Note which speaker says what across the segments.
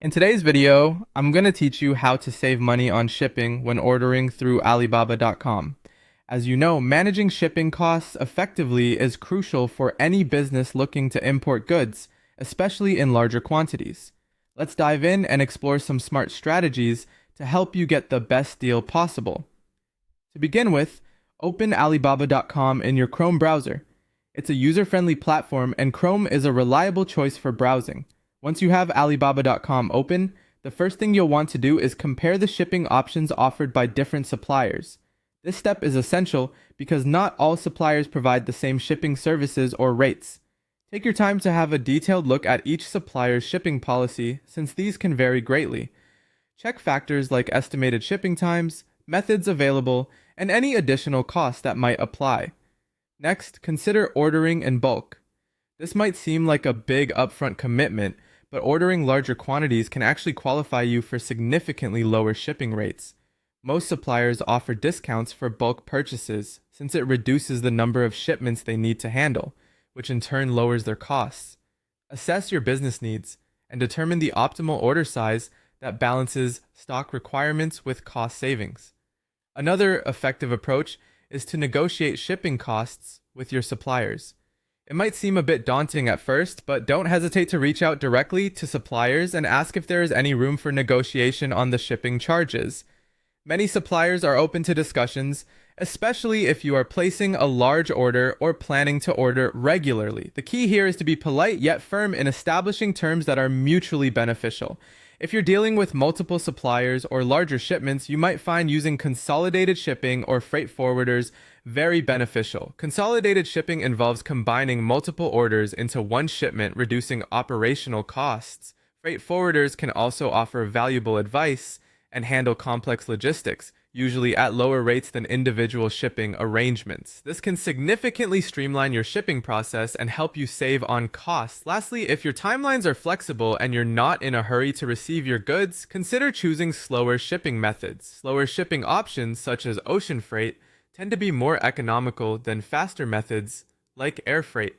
Speaker 1: In today's video, I'm going to teach you how to save money on shipping when ordering through Alibaba.com. As you know, managing shipping costs effectively is crucial for any business looking to import goods, especially in larger quantities. Let's dive in and explore some smart strategies to help you get the best deal possible. To begin with, open Alibaba.com in your Chrome browser. It's a user-friendly platform and Chrome is a reliable choice for browsing. Once you have Alibaba.com open, the first thing you'll want to do is compare the shipping options offered by different suppliers. This step is essential because not all suppliers provide the same shipping services or rates. Take your time to have a detailed look at each supplier's shipping policy since these can vary greatly. Check factors like estimated shipping times, methods available, and any additional costs that might apply. Next, consider ordering in bulk. This might seem like a big upfront commitment, but ordering larger quantities can actually qualify you for significantly lower shipping rates. Most suppliers offer discounts for bulk purchases since it reduces the number of shipments they need to handle, which in turn lowers their costs. Assess your business needs and determine the optimal order size that balances stock requirements with cost savings. Another effective approach is to negotiate shipping costs with your suppliers. It might seem a bit daunting at first, but don't hesitate to reach out directly to suppliers and ask if there is any room for negotiation on the shipping charges. Many suppliers are open to discussions, especially if you are placing a large order or planning to order regularly. The key here is to be polite yet firm in establishing terms that are mutually beneficial. If you're dealing with multiple suppliers or larger shipments, you might find using consolidated shipping or freight forwarders very beneficial. Consolidated shipping involves combining multiple orders into one shipment, reducing operational costs. Freight forwarders can also offer valuable advice and handle complex logistics, usually at lower rates than individual shipping arrangements. This can significantly streamline your shipping process and help you save on costs. Lastly, if your timelines are flexible and you're not in a hurry to receive your goods, consider choosing slower shipping methods. Slower shipping options, such as ocean freight, tend to be more economical than faster methods like air freight.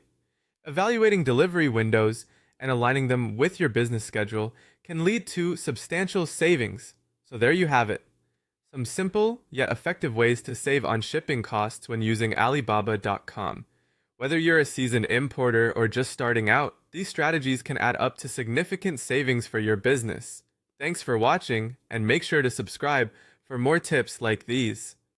Speaker 1: Evaluating delivery windows and aligning them with your business schedule can lead to substantial savings. So there you have it. Some simple yet effective ways to save on shipping costs when using Alibaba.com. Whether you're a seasoned importer or just starting out, these strategies can add up to significant savings for your business. Thanks for watching, and make sure to subscribe for more tips like these.